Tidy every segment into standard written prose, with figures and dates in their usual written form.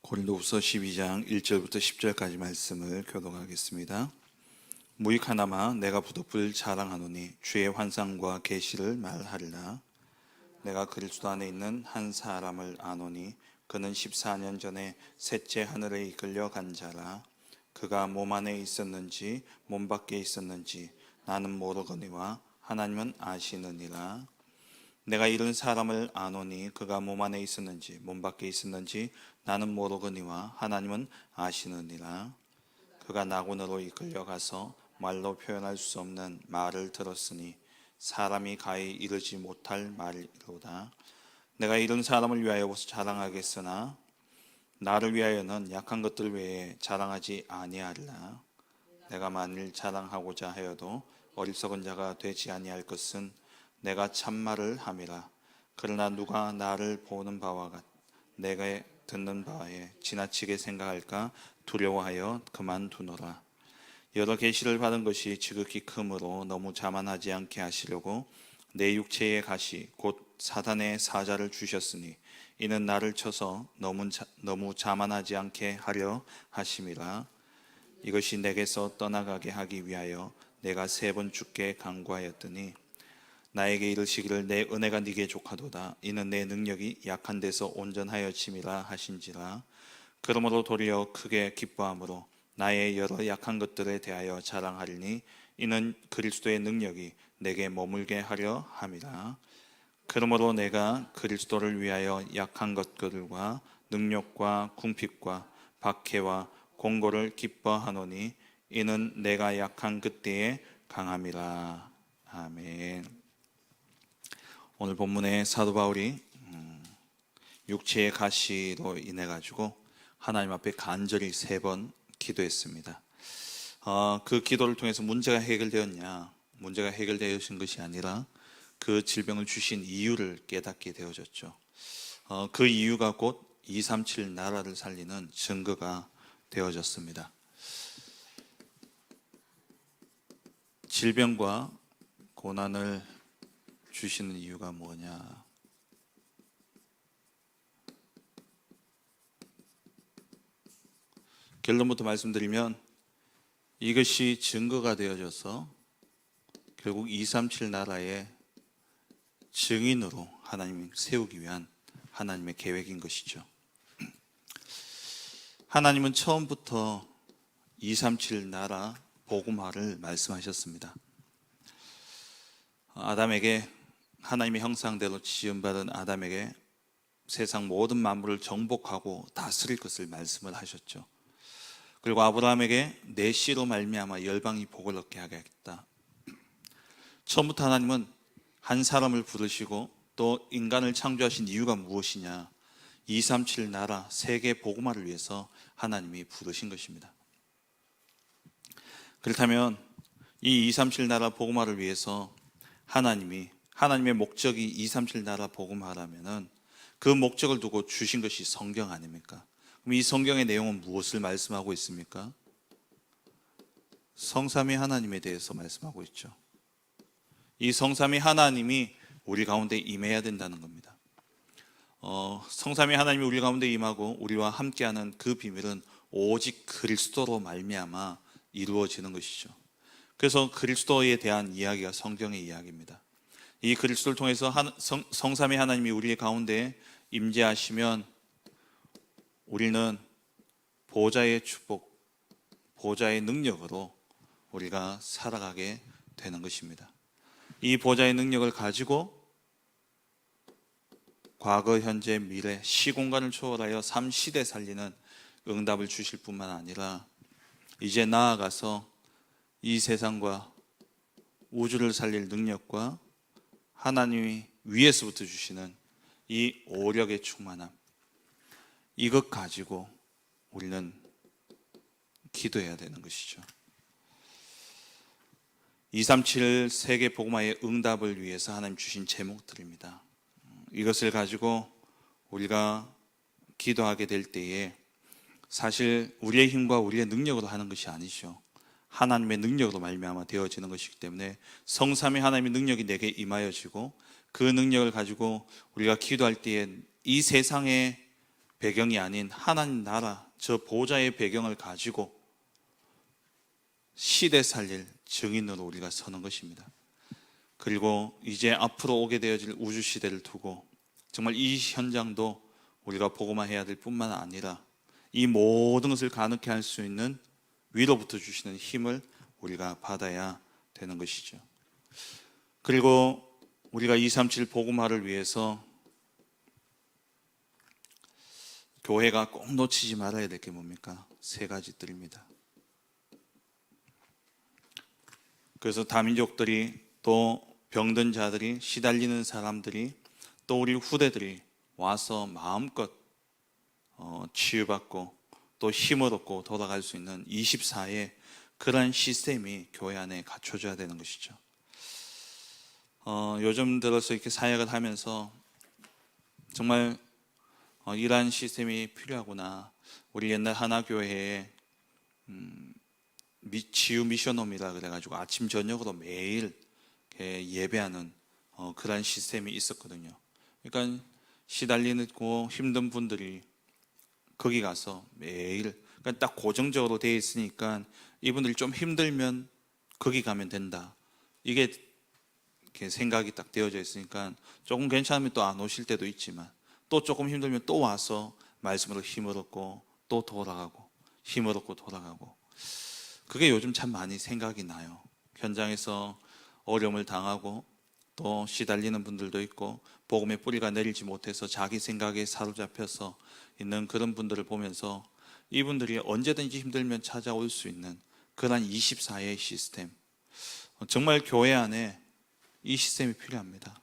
고린도후서 12장 1절부터 10절까지 말씀을 교독하겠습니다. 무익하나마 내가 부득불 자랑하노니 주의 환상과 계시를 말하리라. 내가 그리스도 안에 있는 한 사람을 아노니 그는 14년 전에 셋째 하늘에 이끌려 간 자라. 그가 몸 안에 있었는지 몸 밖에 있었는지 나는 모르거니와 하나님은 아시느니라. 내가 이런 사람을 아노니 그가 몸 안에 있었는지 몸 밖에 있었는지 나는 모르거니와 하나님은 아시느니라. 그가 낙원으로 이끌려가서 말로 표현할 수 없는 말을 들었으니 사람이 가히 이르지 못할 말이로다. 내가 이런 사람을 위하여 자랑하겠으나 나를 위하여는 약한 것들 외에 자랑하지 아니하리라. 내가 만일 자랑하고자 하여도 어리석은 자가 되지 아니할 것은 내가 참말을 함이라. 그러나 누가 나를 보는 바와 내가 듣는 바에 지나치게 생각할까 두려워하여 그만두노라. 여러 계시를 받은 것이 지극히 크므로 너무 자만하지 않게 하시려고 내 육체의 가시 곧 사단의 사자를 주셨으니 이는 나를 쳐서 너무 자만하지 않게 하려 하심이라. 이것이 내게서 떠나가게 하기 위하여 내가 3번 주께 간구하였더니 나에게 이르시기를 내 은혜가 네게 족하도다. 이는 내 능력이 약한 데서 온전하여 짐이라 하신지라. 그러므로 도리어 크게 기뻐함으로 나의 여러 약한 것들에 대하여 자랑하리니 이는 그리스도의 능력이 내게 머물게 하려 함이라. 그러므로 내가 그리스도를 위하여 약한 것들과 능력과 궁핍과 박해와 공고를 기뻐하노니 이는 내가 약한 그때에 강함이라. 아멘. 오늘 본문에 사도 바울이 육체의 가시로 인해 가지고 하나님 앞에 간절히 3번 기도했습니다. 그 기도를 통해서 문제가 해결되었냐? 문제가 해결되어진 것이 아니라 그 질병을 주신 이유를 깨닫게 되어졌죠. 그 이유가 곧 237 나라를 살리는 증거가 되어졌습니다. 질병과 고난을 주시는 이유가 뭐냐? 결론부터 말씀드리면 이것이 증거가 되어져서 결국 237 나라의 증인으로 하나님이 세우기 위한 하나님의 계획인 것이죠. 하나님은 처음부터 237 나라 복음화를 말씀하셨습니다. 아담에게 하나님의 형상대로 지음받은 아담에게 세상 모든 만물을 정복하고 다스릴 것을 말씀을 하셨죠. 그리고 아브라함에게 내 씨로 말미암아 열방이 복을 얻게 하겠다. 처음부터 하나님은 한 사람을 부르시고 또 인간을 창조하신 이유가 무엇이냐? 237 나라 세계 복음화를 위해서 하나님이 부르신 것입니다. 그렇다면 이 237 나라 복음화를 위해서 하나님의 목적이 237 나라 복음화라면은 그 목적을 두고 주신 것이 성경 아닙니까? 그럼 이 성경의 내용은 무엇을 말씀하고 있습니까? 성삼위 하나님에 대해서 말씀하고 있죠. 이 성삼위 하나님이 우리 가운데 임해야 된다는 겁니다. 성삼위 하나님이 우리 가운데 임하고 우리와 함께하는 그 비밀은 오직 그리스도로 말미암아 이루어지는 것이죠. 그래서 그리스도에 대한 이야기가 성경의 이야기입니다. 이 그리스도를 통해서 성삼위 하나님이 우리 가운데 임재하시면 우리는 보좌의 축복, 보좌의 능력으로 우리가 살아가게 되는 것입니다. 이 보좌의 능력을 가지고 과거, 현재, 미래, 시공간을 초월하여 3시대 살리는 응답을 주실 뿐만 아니라 이제 나아가서 이 세상과 우주를 살릴 능력과 하나님이 위에서부터 주시는 이 오력의 충만함, 이것 가지고 우리는 기도해야 되는 것이죠. 237 세계 복음화의 응답을 위해서 하나님 주신 제목들입니다. 이것을 가지고 우리가 기도하게 될 때에 사실 우리의 힘과 우리의 능력으로 하는 것이 아니죠. 하나님의 능력으로 말미암아 되어지는 것이기 때문에 성삼위 하나님의 능력이 내게 임하여지고 그 능력을 가지고 우리가 기도할 때에 이 세상의 배경이 아닌 하나님 나라 저 보좌의 배경을 가지고 시대 살릴 증인으로 우리가 서는 것입니다. 그리고 이제 앞으로 오게 되어질 우주 시대를 두고 정말 이 현장도 우리가 보고만 해야 될 뿐만 아니라 이 모든 것을 가능케 할 수 있는 위로부터 주시는 힘을 우리가 받아야 되는 것이죠. 그리고 우리가 237 복음화를 위해서 교회가 꼭 놓치지 말아야 될 게 뭡니까? 세 가지들입니다. 그래서 다민족들이, 또 병든 자들이, 시달리는 사람들이, 또 우리 후대들이 와서 마음껏 치유받고 또 힘을 얻고 돌아갈 수 있는 24의 그런 시스템이 교회 안에 갖춰져야 되는 것이죠. 요즘 들어서 이렇게 사역을 하면서 정말 이러한 시스템이 필요하구나. 우리 옛날 하나교회에 치유 미션홈이라 그래가지고 아침 저녁으로 매일 예배하는 그런 시스템이 있었거든요. 그러니까 시달리고 힘든 분들이 거기 가서 매일, 그러니까 딱 고정적으로 되어 있으니까 이분들이 좀 힘들면 거기 가면 된다. 이게 이렇게 생각이 딱 되어져 있으니까 조금 괜찮으면 또 안 오실 때도 있지만 또 조금 힘들면 또 와서 말씀으로 힘을 얻고 또 돌아가고 힘을 얻고 돌아가고, 그게 요즘 참 많이 생각이 나요. 현장에서 어려움을 당하고 또 시달리는 분들도 있고 복음의 뿌리가 내리지 못해서 자기 생각에 사로잡혀서 있는 그런 분들을 보면서 이분들이 언제든지 힘들면 찾아올 수 있는 그런 24의 시스템, 정말 교회 안에 이 시스템이 필요합니다.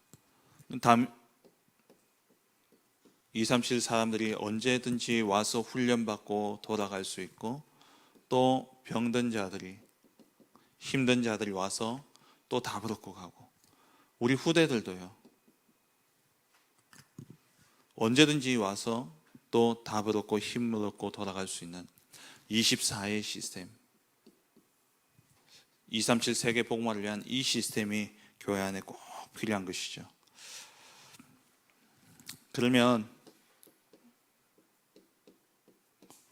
237 사람들이 언제든지 와서 훈련받고 돌아갈 수 있고, 또 병든 자들이, 힘든 자들이 와서 또 답을 얻고 가고, 우리 후대들도요 언제든지 와서 또 답을 얻고 힘을 얻고 돌아갈 수 있는 24의 시스템, 237 세계 복음화를 위한 이 시스템이 교회 안에 꼭 필요한 것이죠. 그러면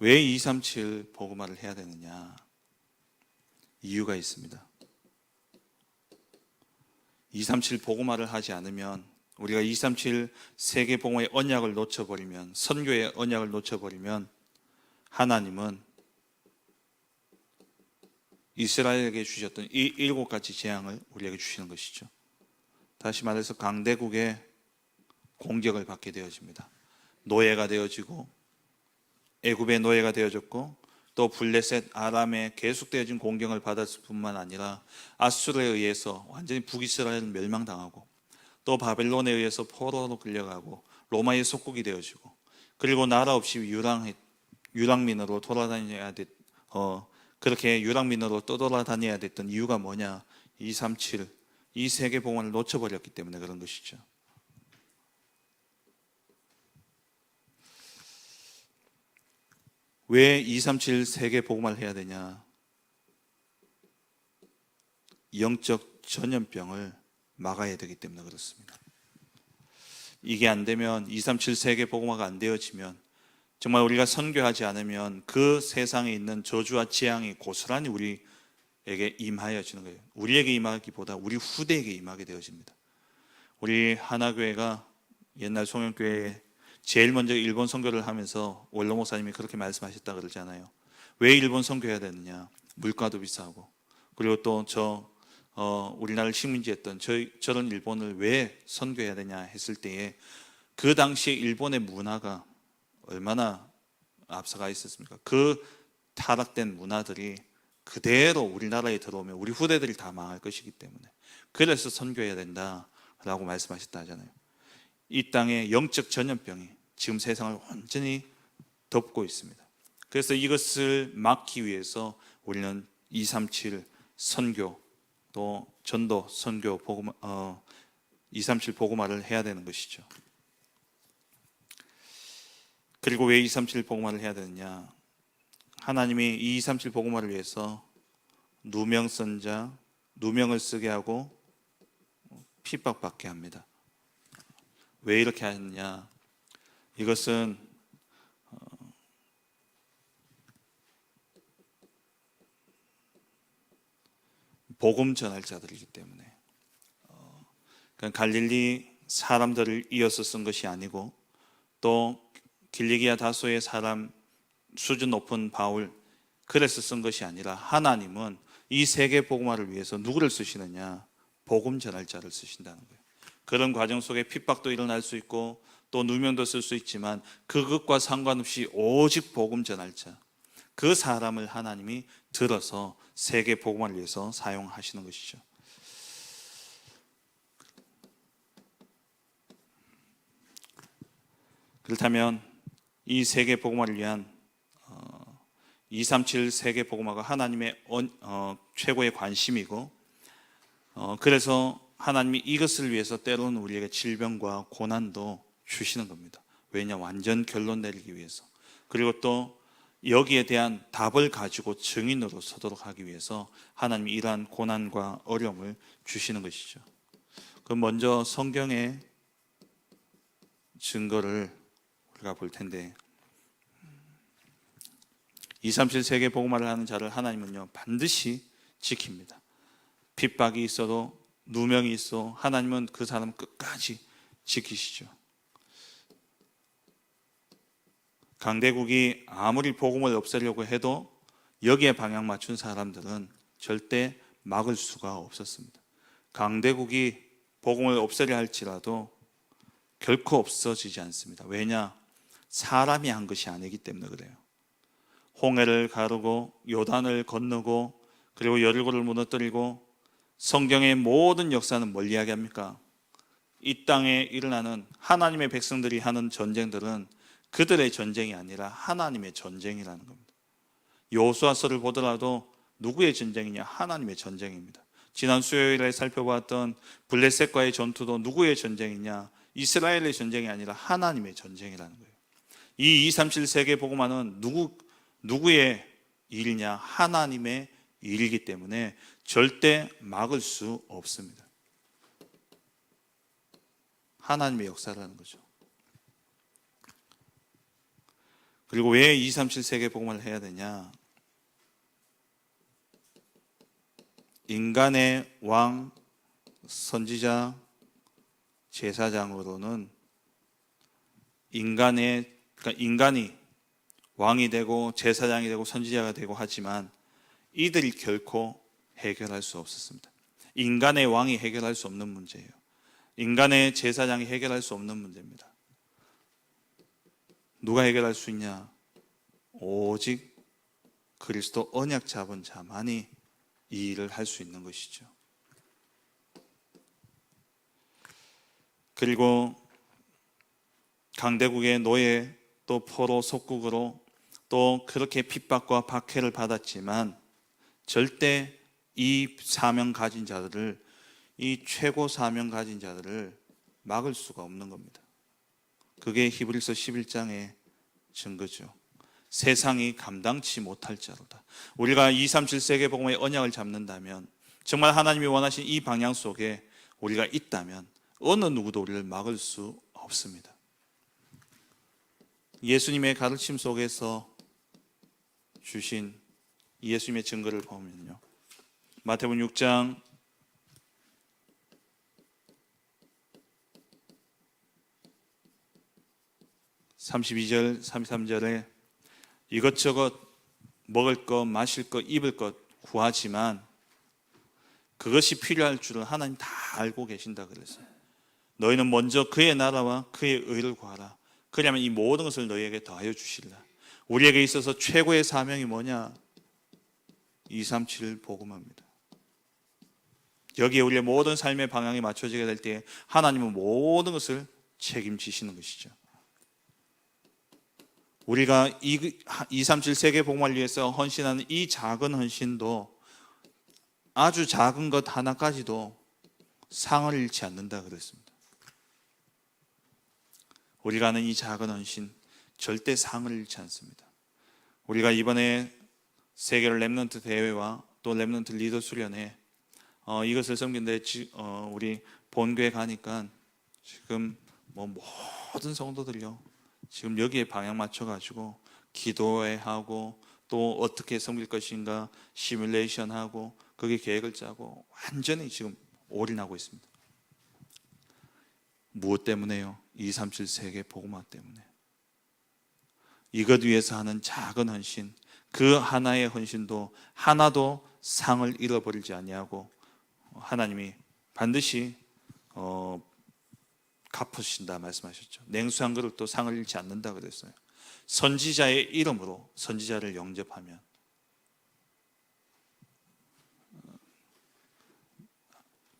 왜 237 복음화를 해야 되느냐? 이유가 있습니다. 237 복음화를 하지 않으면, 우리가 237 세계 복음화의 언약을 놓쳐버리면, 선교의 언약을 놓쳐버리면 하나님은 이스라엘에게 주셨던 이 7가지 재앙을 우리에게 주시는 것이죠. 다시 말해서 강대국의 공격을 받게 되어집니다. 노예가 되어지고, 애굽의 노예가 되어졌고, 또 블레셋 아람에 계속되어진 공격을 받았을 뿐만 아니라 아수르에 의해서 완전히 북이스라엘은 멸망당하고, 또 바벨론에 의해서 포로로 끌려가고 로마의 속국이 되어지고, 그리고 나라 없이 유랑민으로 돌아다녀야 그렇게 유랑민으로 떠돌아다녀야 됐던 이유가 뭐냐? 237 이 세계 복음을 놓쳐버렸기 때문에 그런 것이죠. 왜 237 세계 복음화를 해야 되냐? 영적 전염병을 막아야 되기 때문에 그렇습니다. 이게 안 되면, 237 세계 복음화가 안 되어지면, 정말 우리가 선교하지 않으면 그 세상에 있는 저주와 재앙이 고스란히 우리에게 임하여지는 거예요. 우리에게 임하기보다 우리 후대에게 임하게 되어집니다. 우리 하나교회가 옛날 송영교회에 제일 먼저 일본 선교를 하면서 원로 목사님이 그렇게 말씀하셨다 그러잖아요. 왜 일본 선교해야 되느냐? 물가도 비싸고, 그리고 또 우리나라를 식민지했던 저런 일본을 왜 선교해야 되냐 했을 때에, 그 당시에 일본의 문화가 얼마나 앞서가 있었습니까? 그 타락된 문화들이 그대로 우리나라에 들어오면 우리 후대들이 다 망할 것이기 때문에, 그래서 선교해야 된다라고 말씀하셨다 하잖아요. 이 땅에 영적 전염병이 지금 세상을 완전히 덮고 있습니다. 그래서 이것을 막기 위해서 우리는 237 선교, 또 전도 선교 237 복음화를 해야 되는 것이죠. 그리고 왜 237 복음화를 해야 되느냐? 하나님이 이 237 복음화를 위해서 누명 선자, 누명을 쓰게 하고 핍박받게 합니다. 왜 이렇게 하느냐? 이것은 복음 전할 자들이기 때문에 그러니까 갈릴리 사람들을 이어서 쓴 것이 아니고 또 길리기아 다소의 사람 수준 높은 바울 그래서 쓴 것이 아니라 하나님은 이 세계 복음화를 위해서 누구를 쓰시느냐? 복음 전할 자를 쓰신다는 거예요. 그런 과정 속에 핍박도 일어날 수 있고 또 누명도 쓸 수 있지만 그것과 상관없이 오직 복음 전할 자, 그 사람을 하나님이 들어서 세계 복음화를 위해서 사용하시는 것이죠. 그렇다면 이 세계 복음화를 위한 237 세계 복음화가 하나님의 최고의 관심이고 그래서 하나님이 이것을 위해서 때로는 우리에게 질병과 고난도 주시는 겁니다. 왜냐? 완전 결론 내리기 위해서. 그리고 또 여기에 대한 답을 가지고 증인으로 서도록 하기 위해서 하나님이 이러한 고난과 어려움을 주시는 것이죠. 그럼 먼저 성경의 증거를 우리가 볼 텐데 237 세계 복음화를 하는 자를 하나님은요 반드시 지킵니다. 핍박이 있어도 누명이 있어 하나님은 그 사람 끝까지 지키시죠. 강대국이 아무리 복음을 없애려고 해도 여기에 방향 맞춘 사람들은 절대 막을 수가 없었습니다. 강대국이 복음을 없애려 할지라도 결코 없어지지 않습니다. 왜냐? 사람이 한 것이 아니기 때문에 그래요. 홍해를 가르고 요단을 건너고 그리고 여리고를 무너뜨리고 성경의 모든 역사는 뭘 이야기합니까? 이 땅에 일어나는 하나님의 백성들이 하는 전쟁들은 그들의 전쟁이 아니라 하나님의 전쟁이라는 겁니다. 여호수아서를 보더라도 누구의 전쟁이냐? 하나님의 전쟁입니다. 지난 수요일에 살펴봤던 블레셋과의 전투도 누구의 전쟁이냐? 이스라엘의 전쟁이 아니라 하나님의 전쟁이라는 거예요. 이 237 세계 복음화는 누구의 일이냐? 하나님의 일이기 때문에 절대 막을 수 없습니다. 하나님의 역사라는 거죠. 그리고 왜 237 세계 복음화를 해야 되냐? 인간의 왕, 선지자, 제사장으로는 그러니까 인간이 왕이 되고 제사장이 되고 선지자가 되고 하지만 이들이 결코 해결할 수 없었습니다. 인간의 왕이 해결할 수 없는 문제예요. 인간의 제사장이 해결할 수 없는 문제입니다. 누가 해결할 수 있냐? 오직 그리스도 언약 잡은 자만이 이 일을 할 수 있는 것이죠. 그리고 강대국의 노예 또 포로 속국으로 또 그렇게 핍박과 박해를 받았지만 절대 이 사명 가진 자들을, 이 최고 사명 가진 자들을 막을 수가 없는 겁니다. 그게 히브리서 11장의 증거죠. 세상이 감당치 못할 자로다. 우리가 237 세계 복음의 언약을 잡는다면, 정말 하나님이 원하신 이 방향 속에 우리가 있다면 어느 누구도 우리를 막을 수 없습니다. 예수님의 가르침 속에서 주신 예수님의 증거를 보면요, 마태복음 6장 32절 33절에 이것저것 먹을 것, 마실 것, 입을 것 구하지만 그것이 필요할 줄을 하나님 다 알고 계신다 그랬어요. 너희는 먼저 그의 나라와 그의 의를 구하라. 그러면 이 모든 것을 너희에게 더하여 주시리라. 우리에게 있어서 최고의 사명이 뭐냐? 237 복음화입니다. 여기에 우리의 모든 삶의 방향이 맞춰지게 될 때 하나님은 모든 것을 책임지시는 것이죠. 우리가 237 세계 복음화를 위해서 헌신하는 이 작은 헌신도 아주 작은 것 하나까지도 상을 잃지 않는다 그랬습니다. 우리가 하는 이 작은 헌신 절대 상을 잃지 않습니다. 우리가 이번에 세계로 렘넌트 대회와 또 렘넌트 리더 수련회 이것을 섬긴데 우리 본교에 가니까 지금 모든 성도들요 지금 여기에 방향 맞춰가지고 기도회 하고 또 어떻게 섬길 것인가 시뮬레이션하고 그게 계획을 짜고 완전히 지금 올인하고 있습니다. 무엇 때문에요? 237 세계 복음화 때문에. 이것 위해서 하는 작은 헌신, 그 하나의 헌신도 하나도 상을 잃어버리지 아니하고 하나님이 반드시 갚으신다 말씀하셨죠. 냉수 한 그릇도 상을 잃지 않는다 그랬어요. 선지자의 이름으로 선지자를 영접하면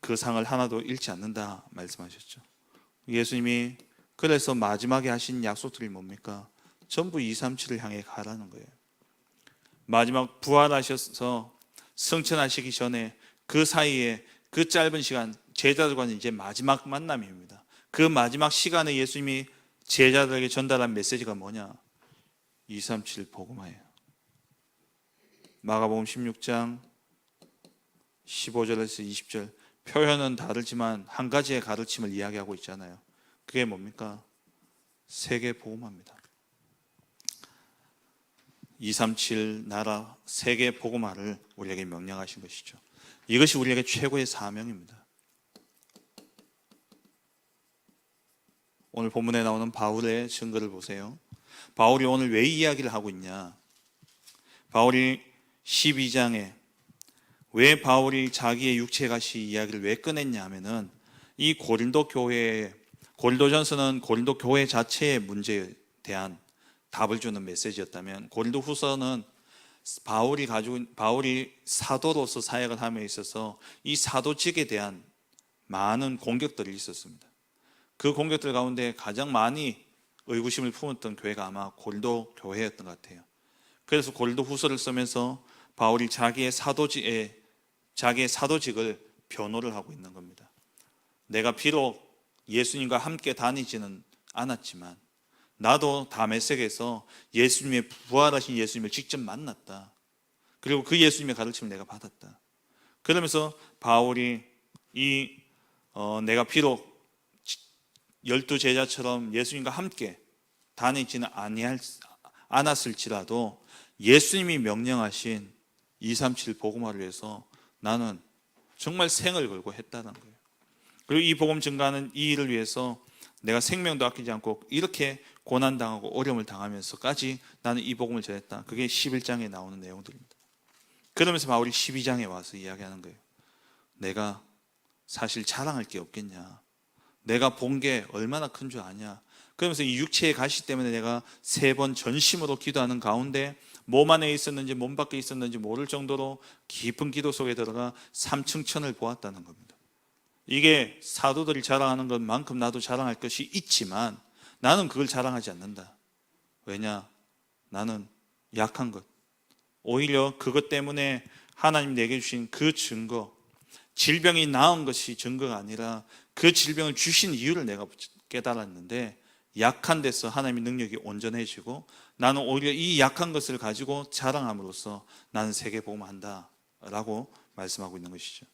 그 상을 하나도 잃지 않는다 말씀하셨죠. 예수님이 그래서 마지막에 하신 약속들이 뭡니까? 전부 237을 향해 가라는 거예요. 마지막 부활하셔서 승천하시기 전에 그 사이에 그 짧은 시간 제자들과는 이제 마지막 만남입니다. 그 마지막 시간에 예수님이 제자들에게 전달한 메시지가 뭐냐? 237 복음화예요. 마가복음 16장 15절에서 20절 표현은 다르지만 한 가지의 가르침을 이야기하고 있잖아요. 그게 뭡니까? 세계 복음화입니다. 237 나라 세계 복음화를 우리에게 명령하신 것이죠. 이것이 우리에게 최고의 사명입니다. 오늘 본문에 나오는 바울의 증거를 보세요. 바울이 오늘 왜 이야기를 하고 있냐? 바울이 12장에 왜 바울이 자기의 육체 가시 이야기를 왜 꺼냈냐 하면은 이 고린도 교회에 고린도전서는 고린도 교회 자체의 문제에 대한 답을 주는 메시지였다면 고린도 후서는 바울이 사도로서 사역을 함에 있어서 이 사도직에 대한 많은 공격들이 있었습니다. 그 공격들 가운데 가장 많이 의구심을 품었던 교회가 아마 고린도 교회였던 것 같아요. 그래서 고린도 후서를 쓰면서 바울이 자기의 사도직을 변호를 하고 있는 겁니다. 내가 비록 예수님과 함께 다니지는 않았지만 나도 다메섹에서 예수님의 부활하신 예수님을 직접 만났다. 그리고 그 예수님의 가르침을 내가 받았다. 그러면서 바울이 내가 비록 12제자처럼 예수님과 함께 다니지는 않았을지라도 예수님이 명령하신 237 복음화를 위해서 나는 정말 생을 걸고 했다는 거예요. 그리고 이 복음 증가하는 이 일을 위해서 내가 생명도 아끼지 않고 이렇게 고난당하고 어려움을 당하면서까지 나는 이 복음을 전했다. 그게 11장에 나오는 내용들입니다. 그러면서 바울이 12장에 와서 이야기하는 거예요. 내가 사실 자랑할 게 없겠냐. 내가 본 게 얼마나 큰 줄 아냐. 그러면서 이 육체의 가시 때문에 내가 3번 전심으로 기도하는 가운데 몸 안에 있었는지 몸 밖에 있었는지 모를 정도로 깊은 기도 속에 들어가 삼층천을 보았다는 겁니다. 이게 사도들이 자랑하는 것만큼 나도 자랑할 것이 있지만 나는 그걸 자랑하지 않는다. 왜냐? 나는 약한 것. 오히려 그것 때문에 하나님 내게 주신 그 증거, 질병이 나은 것이 증거가 아니라 그 질병을 주신 이유를 내가 깨달았는데 약한 데서 하나님의 능력이 온전해지고 나는 오히려 이 약한 것을 가지고 자랑함으로써 나는 세계 복음한다 라고 말씀하고 있는 것이죠.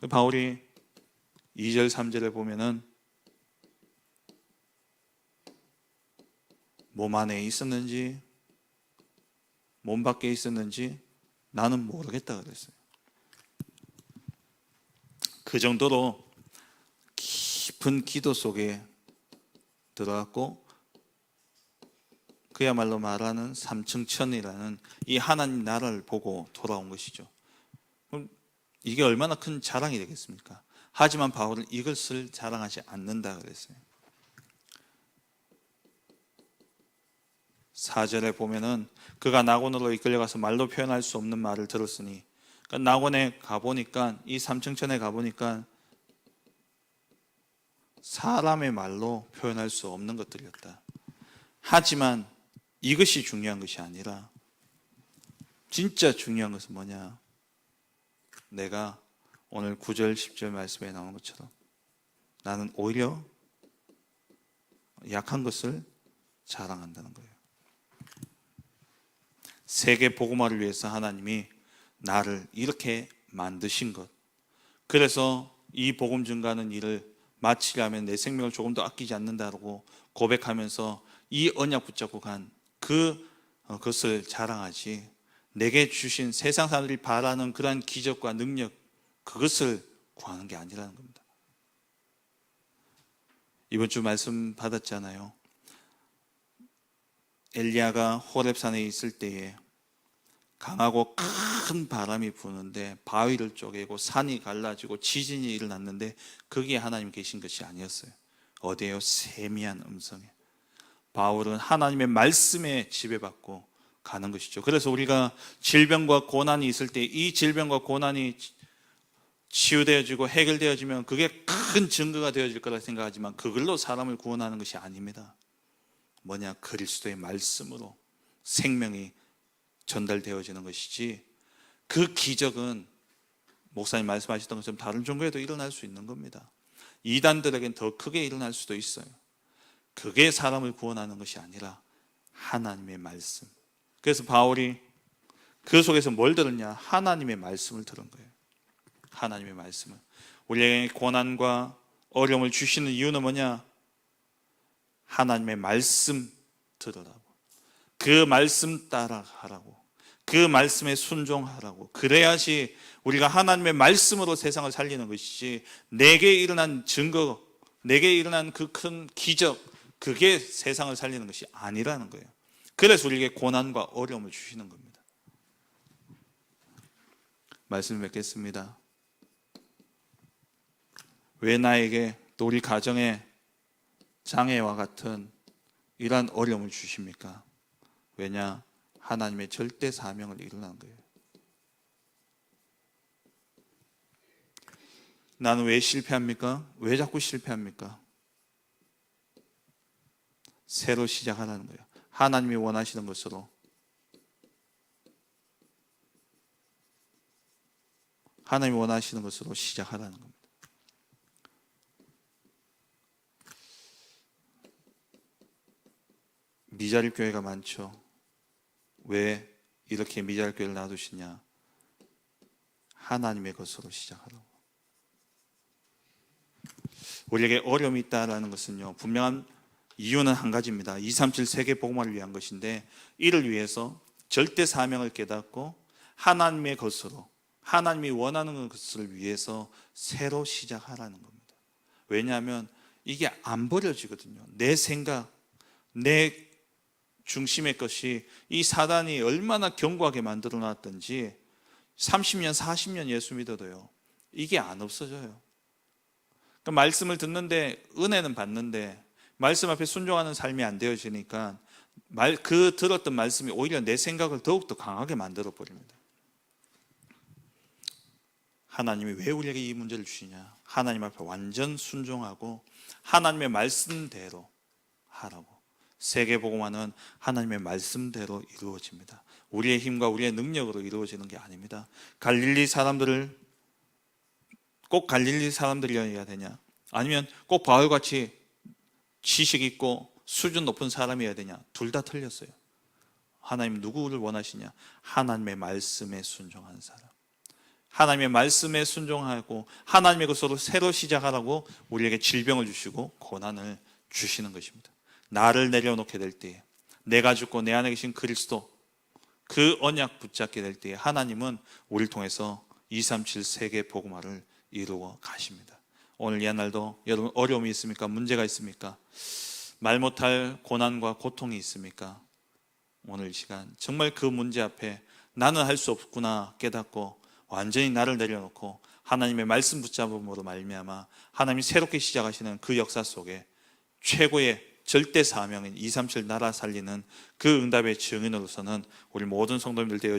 바울이 2절 3절에 보면은 몸 안에 있었는지 몸 밖에 있었는지 나는 모르겠다 그랬어요. 그 정도로 깊은 기도 속에 들어갔고 그야말로 말하는 삼층천이라는 이 하나님 나라를 보고 돌아온 것이죠. 그럼 이게 얼마나 큰 자랑이 되겠습니까? 하지만 바울은 이것을 자랑하지 않는다 그랬어요. 4절에 보면은 그가 낙원으로 이끌려가서 말로 표현할 수 없는 말을 들었으니, 그러니까 낙원에 가보니까 이 삼층천에 가보니까 사람의 말로 표현할 수 없는 것들이었다. 하지만 이것이 중요한 것이 아니라 진짜 중요한 것은 뭐냐? 내가 오늘 9절 10절 말씀에 나온 것처럼 나는 오히려 약한 것을 자랑한다는 거예요. 세계 복음화를 위해서 하나님이 나를 이렇게 만드신 것, 그래서 이 복음 증가하는 일을 마치려면 내 생명을 조금 더 아끼지 않는다고 고백하면서 이 언약 붙잡고 간 그 그것을 자랑하지, 내게 주신 세상 사람들이 바라는 그러한 기적과 능력, 그것을 구하는 게 아니라는 겁니다. 이번 주 말씀 받았잖아요. 엘리야가 호렙산에 있을 때에 강하고 큰 바람이 부는데 바위를 쪼개고 산이 갈라지고 지진이 일어났는데 거기에 하나님 계신 것이 아니었어요. 어디에요? 세미한 음성에. 바울은 하나님의 말씀에 지배받고 가는 것이죠. 그래서 우리가 질병과 고난이 있을 때 이 질병과 고난이 치유되어지고 해결되어지면 그게 큰 증거가 되어질 거라 생각하지만 그걸로 사람을 구원하는 것이 아닙니다. 뭐냐? 그리스도의 말씀으로 생명이 전달되어지는 것이지, 그 기적은 목사님 말씀하셨던 것처럼 다른 종교에도 일어날 수 있는 겁니다. 이단들에겐 더 크게 일어날 수도 있어요. 그게 사람을 구원하는 것이 아니라 하나님의 말씀. 그래서 바울이 그 속에서 뭘 들었냐? 하나님의 말씀을 들은 거예요. 하나님의 말씀을. 우리에게 고난과 어려움을 주시는 이유는 뭐냐? 하나님의 말씀 들으라고, 그 말씀 따라하라고, 그 말씀에 순종하라고. 그래야지 우리가 하나님의 말씀으로 세상을 살리는 것이지, 내게 일어난 증거, 내게 일어난 그 큰 기적, 그게 세상을 살리는 것이 아니라는 거예요. 그래서 우리에게 고난과 어려움을 주시는 겁니다. 말씀을 맺겠습니다. 왜 나에게 또 우리 가정에 장애와 같은 이러한 어려움을 주십니까? 왜냐? 하나님의 절대 사명을 이루는 거예요. 나는 왜 실패합니까? 왜 자꾸 실패합니까? 새로 시작하라는 거예요. 하나님이 원하시는 것으로, 하나님이 원하시는 것으로 시작하라는 겁니다. 미자립 교회가 많죠. 왜 이렇게 미자립 교회를 놔두시냐? 하나님의 것으로 시작하라고. 우리에게 어려움이 있다라는 것은요, 분명한 이유는 한 가지입니다. 237 세계 복음화를 위한 것인데, 이를 위해서 절대 사명을 깨닫고 하나님의 것으로, 하나님이 원하는 것을 위해서 새로 시작하라는 겁니다. 왜냐하면 이게 안 버려지거든요. 내 생각, 내 중심의 것이 이 사단이 얼마나 견고하게 만들어 놨던지 30년, 40년 예수 믿어도요, 이게 안 없어져요. 그러니까 말씀을 듣는데, 은혜는 받는데 말씀 앞에 순종하는 삶이 안 되어지니까 그 들었던 말씀이 오히려 내 생각을 더욱더 강하게 만들어 버립니다. 하나님이 왜 우리에게 이 문제를 주시냐? 하나님 앞에 완전 순종하고 하나님의 말씀대로 하라고. 세계복음화는 하나님의 말씀대로 이루어집니다. 우리의 힘과 우리의 능력으로 이루어지는 게 아닙니다. 갈릴리 사람들을 꼭 갈릴리 사람들이어야 되냐? 아니면 꼭 바울같이 지식 있고 수준 높은 사람이어야 되냐? 둘 다 틀렸어요. 하나님 누구를 원하시냐? 하나님의 말씀에 순종하는 사람. 하나님의 말씀에 순종하고 하나님의 것으로 새로 시작하라고 우리에게 질병을 주시고 고난을 주시는 것입니다. 나를 내려놓게 될 때에, 내가 죽고 내 안에 계신 그리스도, 그 언약 붙잡게 될 때에 하나님은 우리를 통해서 237 세계 복음화를 이루어 가십니다. 오늘 이 한 날도 여러분 어려움이 있습니까? 문제가 있습니까? 말 못할 고난과 고통이 있습니까? 오늘 이 시간 정말 그 문제 앞에 나는 할 수 없구나 깨닫고 완전히 나를 내려놓고 하나님의 말씀 붙잡음으로 말미암아 하나님이 새롭게 시작하시는 그 역사 속에 최고의 절대 사명인 237 나라 살리는 그 응답의 증인으로서는 우리 모든 성도님들 되어